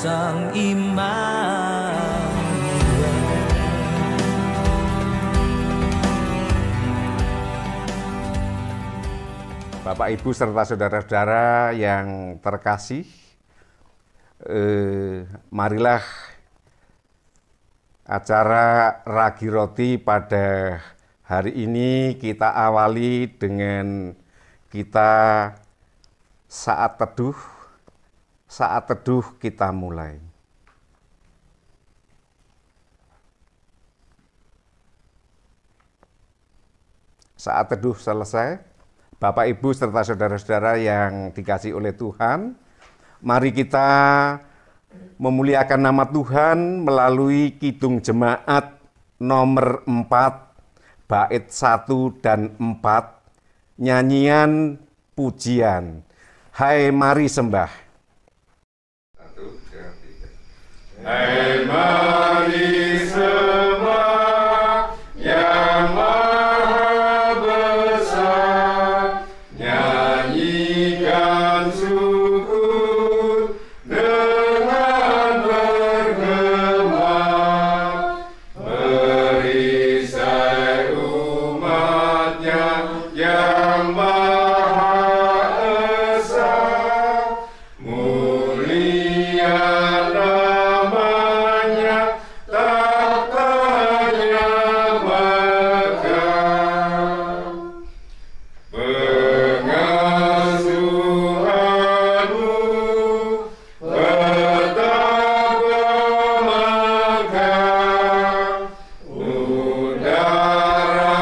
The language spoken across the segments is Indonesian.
Sang Immanuel. Bapak, Ibu, serta saudara-saudara yang terkasih, marilah acara Ragi Roti pada hari ini kita awali dengan kita saat teduh kita mulai. Saat teduh selesai, Bapak, Ibu, serta saudara-saudara yang dikasihi oleh Tuhan, mari kita memuliakan nama Tuhan melalui Kidung Jemaat nomor 4, bait 1 dan 4, nyanyian pujian. Hai mari sembah. 1, 2, 3. Hai mari sembah yang Maha Besar, nyanyikan syukur dengan bergema, perisai umatnya yang Maha Esa, mulia namanya, tahtanya megah. Pengasuhanmu betapa megah, udara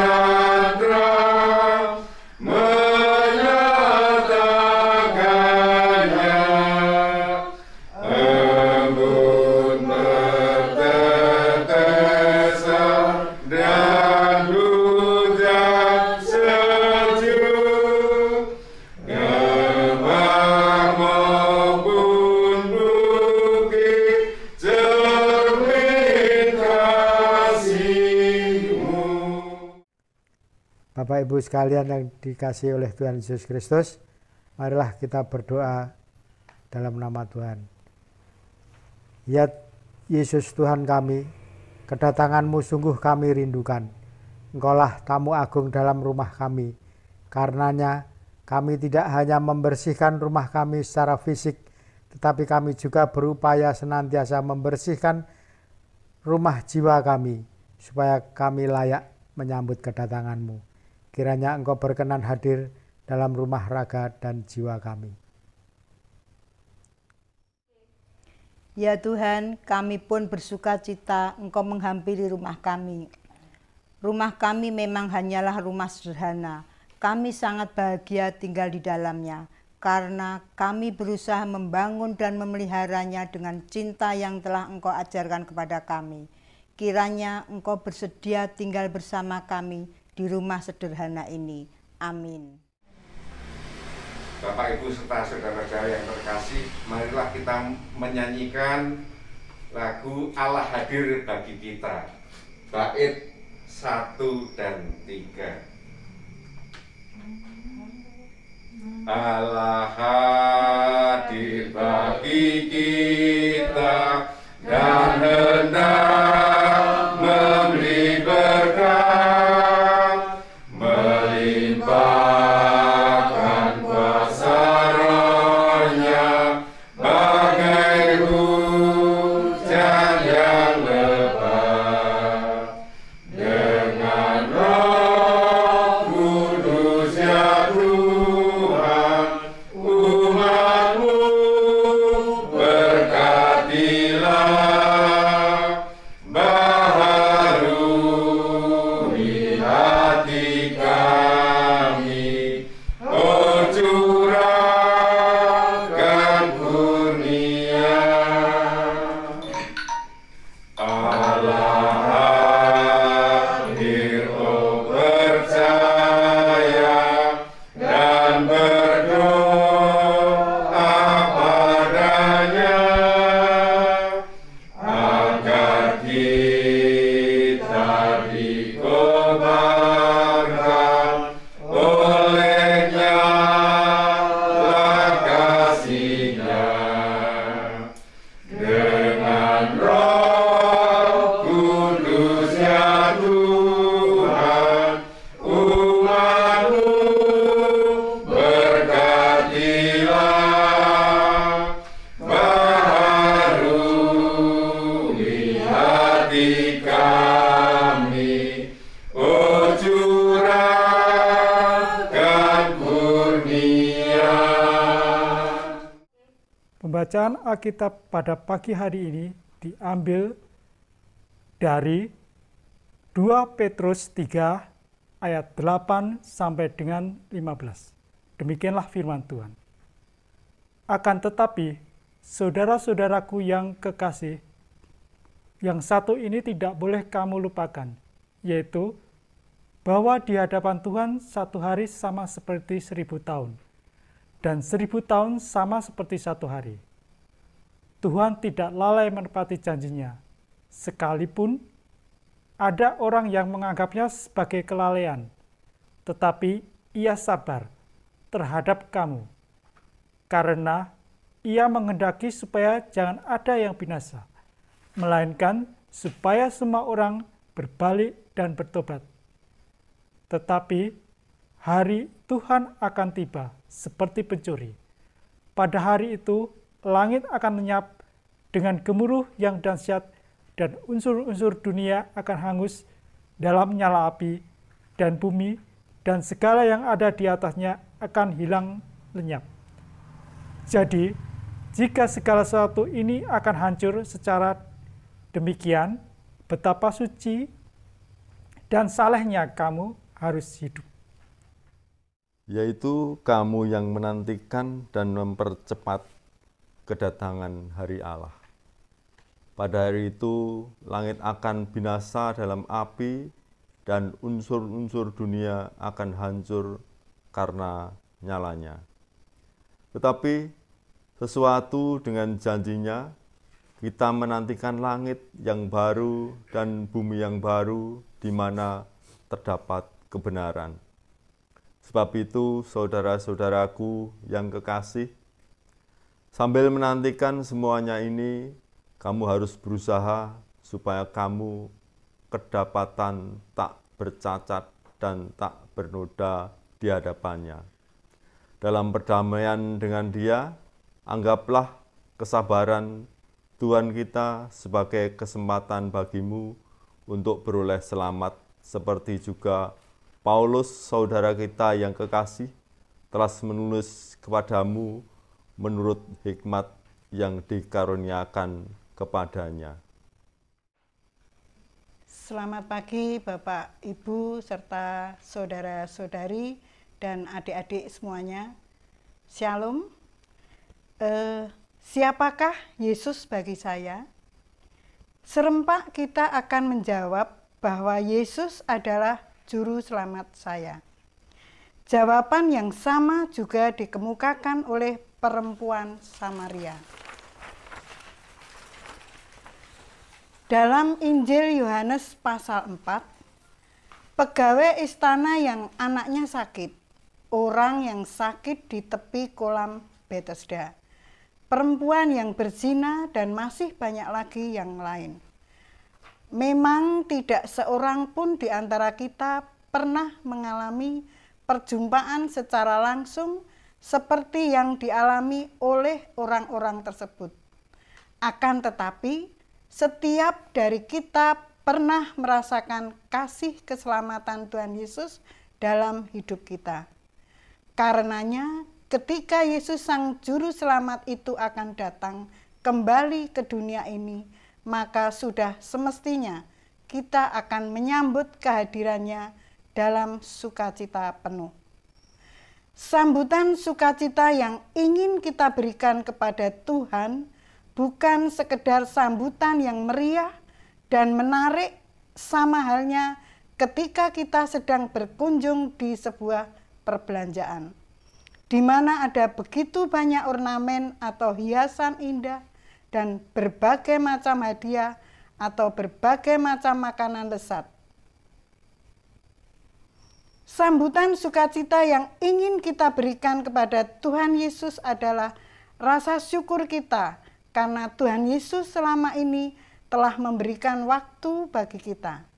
dan terang menyatakannya, embun bertetesan dan hujan sejuk, gemah maupun bukit cermin kasih-Mu. Bapak Ibu sekalian yang dikasihi oleh Tuhan Yesus Kristus, marilah kita berdoa dalam nama Tuhan. Ya Yesus Tuhan kami, kedatangan-Mu sungguh kami rindukan. Engkaulah tamu agung dalam rumah kami. Karenanya kami tidak hanya membersihkan rumah kami secara fisik, tetapi kami juga berupaya senantiasa membersihkan rumah jiwa kami, supaya kami layak menyambut kedatangan-Mu. Kiranya Engkau berkenan hadir dalam rumah raga dan jiwa kami. Ya Tuhan, kami pun bersuka cita Engkau menghampiri rumah kami. Rumah kami memang hanyalah rumah sederhana. Kami sangat bahagia tinggal di dalamnya, karena kami berusaha membangun dan memeliharanya dengan cinta yang telah Engkau ajarkan kepada kami. Kiranya Engkau bersedia tinggal bersama kami di rumah sederhana ini. Amin. Bapak, Ibu, serta saudara-saudara yang terkasih, marilah kita menyanyikan lagu Allah Hadir Bagi Kita, bait 1 dan 3. Allah hadir bagi kita dan hendak memberi berkat, melimpahkan kuasa Roh-Nya bagai hujan yang lebat. Dengan Roh Kudus ya Tuhan, umat-Mu berkatilah, baharui hati kami, oh curahkan kurnia. Allah hadir, oh percaya dan berdoa padanya, agar kita dikobarkan oleh nyala kasih-Nya. Bacaan Alkitab pada pagi hari ini diambil dari 2 Petrus 3 ayat 8 sampai dengan 15. Demikianlah firman Tuhan. Akan tetapi, saudara-saudaraku yang kekasih, yang satu ini tidak boleh kamu lupakan, yaitu bahwa di hadapan Tuhan satu hari sama seperti 1000 tahun, dan 1000 tahun sama seperti satu hari. Tuhan tidak lalai menepati janjinya, sekalipun ada orang yang menganggapnya sebagai kelalaian, tetapi ia sabar terhadap kamu, karena ia menghendaki supaya jangan ada yang binasa, melainkan supaya semua orang berbalik dan bertobat. Tetapi hari Tuhan akan tiba seperti pencuri. Pada hari itu, langit akan lenyap dengan gemuruh yang dahsyat, dan unsur-unsur dunia akan hangus dalam nyala api, dan bumi dan segala yang ada di atasnya akan hilang lenyap. Jadi, jika segala sesuatu ini akan hancur secara demikian, betapa suci dan salehnya kamu harus hidup. Yaitu kamu yang menantikan dan mempercepat kedatangan hari Allah. Pada hari itu, langit akan binasa dalam api, dan unsur-unsur dunia akan hancur karena nyalanya. Tetapi, sesuatu dengan janjinya, kita menantikan langit yang baru dan bumi yang baru, di mana terdapat kebenaran. Sebab itu, saudara-saudaraku yang kekasih, sambil menantikan semuanya ini, kamu harus berusaha supaya kamu kedapatan tak bercacat dan tak bernoda di hadapannya. Dalam perdamaian dengan Dia, anggaplah kesabaran Tuhan kita sebagai kesempatan bagimu untuk beroleh selamat, seperti juga Paulus, saudara kita yang kekasih, telah menulis kepadamu menurut hikmat yang dikaruniakan kepadanya. Selamat pagi Bapak, Ibu, serta saudara-saudari dan adik-adik semuanya. Shalom. Siapakah Yesus bagi saya? Serempak kita akan menjawab bahwa Yesus adalah juru selamat saya. Jawaban yang sama juga dikemukakan oleh perempuan Samaria. Dalam Injil Yohanes pasal 4, pegawai istana yang anaknya sakit, orang yang sakit di tepi kolam Bethesda, perempuan yang berzina, dan masih banyak lagi yang lain. Memang tidak seorang pun di antara kita pernah mengalami perjumpaan secara langsung seperti yang dialami oleh orang-orang tersebut. Akan tetapi, setiap dari kita pernah merasakan kasih keselamatan Tuhan Yesus dalam hidup kita. Karenanya, ketika Yesus Sang Juru Selamat itu akan datang kembali ke dunia ini, maka sudah semestinya kita akan menyambut kehadirannya dalam sukacita penuh. Sambutan sukacita yang ingin kita berikan kepada Tuhan bukan sekedar sambutan yang meriah dan menarik, sama halnya ketika kita sedang berkunjung di sebuah perbelanjaan, di mana ada begitu banyak ornamen atau hiasan indah dan berbagai macam hadiah atau berbagai macam makanan lezat. Sambutan sukacita yang ingin kita berikan kepada Tuhan Yesus adalah rasa syukur kita karena Tuhan Yesus selama ini telah memberikan waktu bagi kita.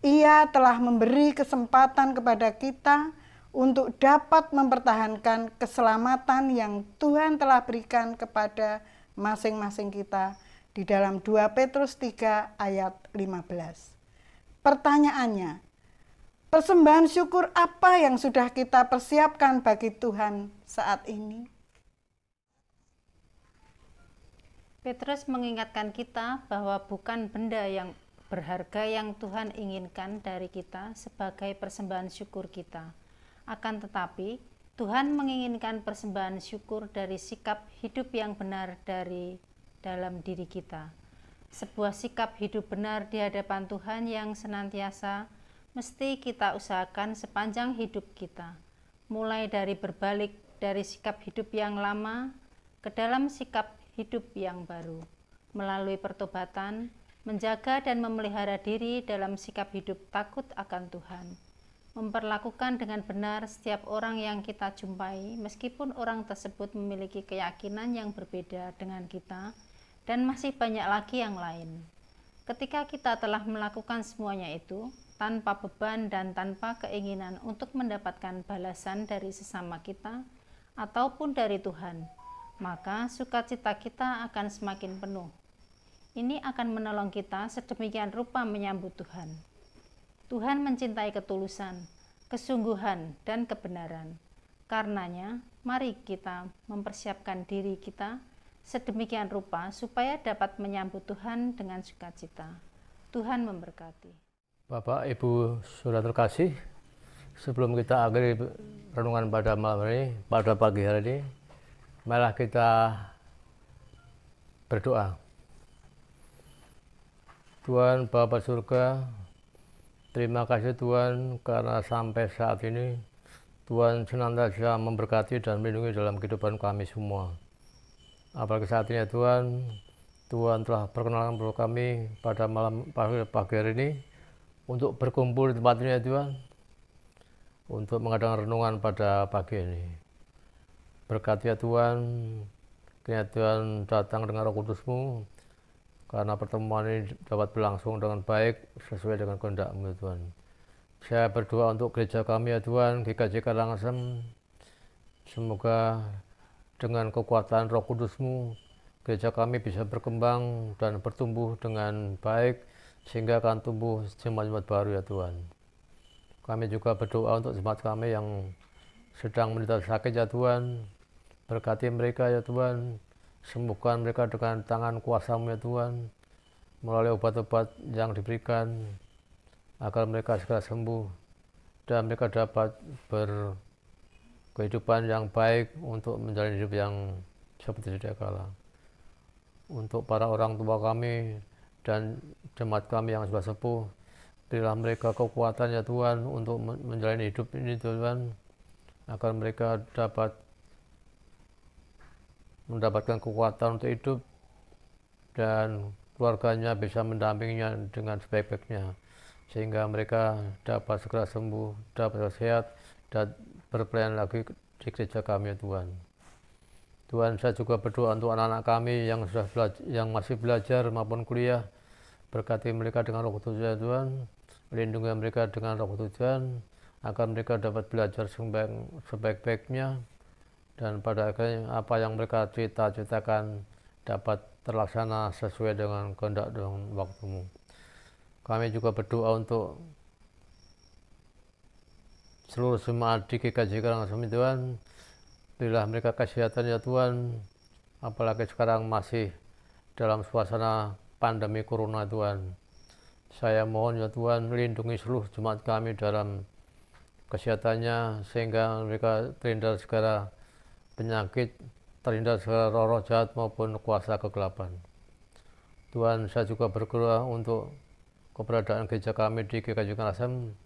Ia telah memberi kesempatan kepada kita untuk dapat mempertahankan keselamatan yang Tuhan telah berikan kepada masing-masing kita di dalam 2 Petrus 3 ayat 15. Pertanyaannya, persembahan syukur apa yang sudah kita persiapkan bagi Tuhan saat ini? Petrus mengingatkan kita bahwa bukan benda yang berharga yang Tuhan inginkan dari kita sebagai persembahan syukur kita. Akan tetapi, Tuhan menginginkan persembahan syukur dari sikap hidup yang benar dari dalam diri kita. Sebuah sikap hidup benar di hadapan Tuhan yang senantiasa mesti kita usahakan sepanjang hidup kita. Mulai dari berbalik dari sikap hidup yang lama ke dalam sikap hidup yang baru, melalui pertobatan, menjaga dan memelihara diri dalam sikap hidup takut akan Tuhan, memperlakukan dengan benar setiap orang yang kita jumpai, meskipun orang tersebut memiliki keyakinan yang berbeda dengan kita, dan masih banyak lagi yang lain. Ketika kita telah melakukan semuanya itu, tanpa beban dan tanpa keinginan untuk mendapatkan balasan dari sesama kita, ataupun dari Tuhan, maka sukacita kita akan semakin penuh. Ini akan menolong kita sedemikian rupa menyambut Tuhan. Tuhan mencintai ketulusan, kesungguhan, dan kebenaran. Karenanya, mari kita mempersiapkan diri kita sedemikian rupa supaya dapat menyambut Tuhan dengan sukacita. Tuhan memberkati. Bapak, Ibu, Saudara terkasih, sebelum kita akhiri renungan pada malam ini, pada pagi hari ini, marilah kita berdoa. Tuhan Bapa surga, terima kasih Tuhan karena sampai saat ini Tuhan senantiasa memberkati dan melindungi dalam kehidupan kami semua. Apalagi saat ini ya Tuhan, Tuhan telah perkenalkan kepada kami pada malam pagi hari ini untuk berkumpul di tempat ini ya Tuhan, untuk mengadakan renungan pada pagi ini. Berkati ya Tuhan, kiranya Tuhan datang dengan Roh Kudus-Mu, karena pertemuan ini dapat berlangsung dengan baik sesuai dengan kehendak-Mu ya Tuhan. Saya berdoa untuk gereja kami ya Tuhan, GKJ Karangasem. Semoga dengan kekuatan Roh Kudus-Mu, gereja kami bisa berkembang dan bertumbuh dengan baik, sehingga akan tumbuh jemaat-jemaat baru ya Tuhan. Kami juga berdoa untuk jemaat kami yang sedang menderita sakit ya Tuhan. Berkati mereka ya Tuhan, sembuhkan mereka dengan tangan kuasa-Mu ya Tuhan, melalui obat-obat yang diberikan, agar mereka segera sembuh dan mereka dapat berkehidupan yang baik untuk menjalani hidup yang seperti sedia kala. Untuk para orang tua kami dan jemaat kami yang sudah sepuh, berilah mereka kekuatan ya Tuhan untuk menjalani hidup ini Tuhan, agar mereka dapat mendapatkan kekuatan untuk hidup dan keluarganya bisa mendampinginya dengan sebaik-baiknya, sehingga mereka dapat segera sembuh, dapat sehat dan berpelayanan lagi di gereja kami ya Tuhan. Tuhan, saya juga berdoa untuk anak-anak kami yang yang masih belajar maupun kuliah. Berkati mereka dengan Roh Kudus ya Tuhan, lindungi mereka dengan Roh Kudus Tuhan, agar mereka dapat belajar sebaik-baiknya, dan pada akhirnya apa yang mereka cita-citakan dapat terlaksana sesuai dengan kehendak dan waktu-Mu. Kami juga berdoa untuk seluruh jemaat di GKJ Karangasem Tuhan, berilah mereka kesehatan ya Tuhan, apalagi sekarang masih dalam suasana pandemi corona Tuhan. Saya mohon ya Tuhan, lindungi seluruh jemaat kami dalam kesehatannya, sehingga mereka terhindar segala penyakit, terhindar segala roh-roh jahat maupun kuasa kegelapan. Tuhan, saya juga berdoa untuk keberadaan gereja kami di GKJ Karangasem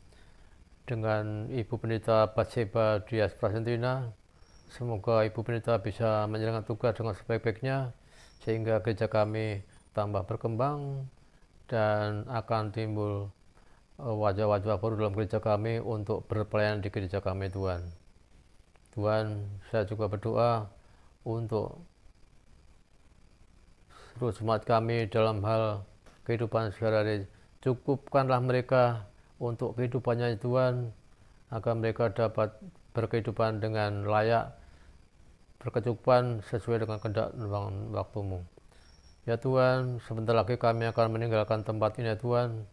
dengan Ibu Pendeta Batseba Dias Prasentina. Semoga Ibu Pendeta bisa menjalankan tugas dengan sebaik-baiknya, sehingga gereja kami tambah berkembang dan akan timbul wajah-wajah baru dalam gereja kami untuk berpelayanan di gereja kami Tuhan. Tuhan, saya juga berdoa untuk seluruh jemaat kami dalam hal kehidupan sehari-hari. Cukupkanlah mereka untuk kehidupannya Tuhan, agar mereka dapat berkehidupan dengan layak, berkecukupan sesuai dengan kehendak dan waktu-Mu. Ya Tuhan, sebentar lagi kami akan meninggalkan tempat ini ya Tuhan.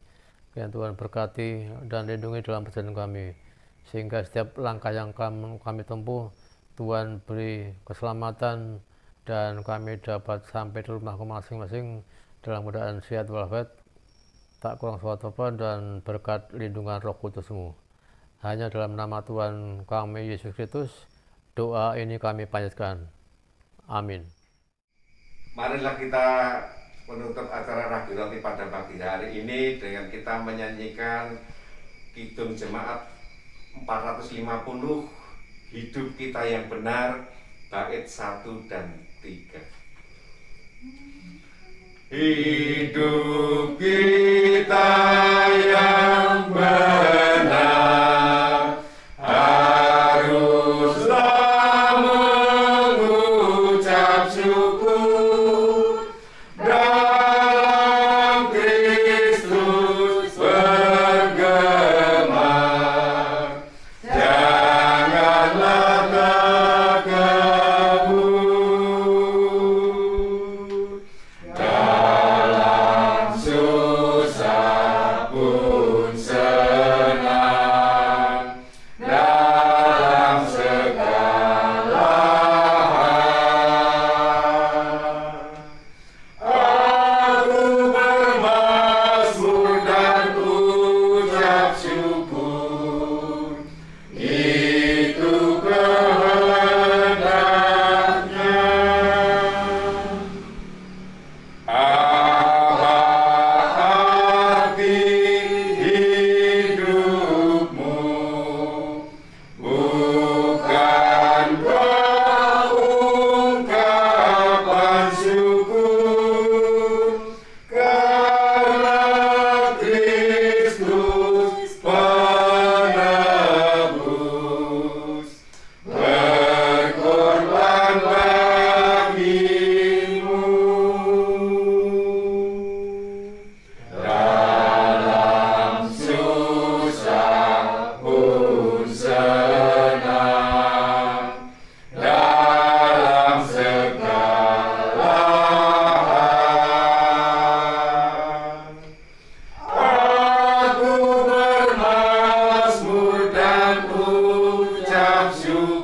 Ya Tuhan, berkati dan lindungi dalam perjalanan kami, sehingga setiap langkah yang kami tempuh, Tuhan beri keselamatan dan kami dapat sampai di rumahku masing-masing dalam keadaan sehat walafiat, tak kurang suatu pun, dan berkat lindungan Roh Kudus-Mu. Hanya dalam nama Tuhan kami Yesus Kristus, doa ini kami panjatkan. Amin. Marilah kita menutup acara Rabi Roti pada pagi hari ini dengan kita menyanyikan Kidung Jemaat 450, Hidup Kita Yang Benar, bait 1 dan 3. Hidup kita yang benar haruslah mengucap syukur dalam Kristus bergema. Janganlah takabur, dalam susah pun senang, dalam segala hal. Aku bermazmur dan ucap syukur, itu kehendaknya. Apa arti hidupmu? Bukankah ungkapan syukur karena Kristus penebus berkorban bagimu. Dalam susah pun senang, dalam segala hal. Aku bermazmur dan ucap syukur,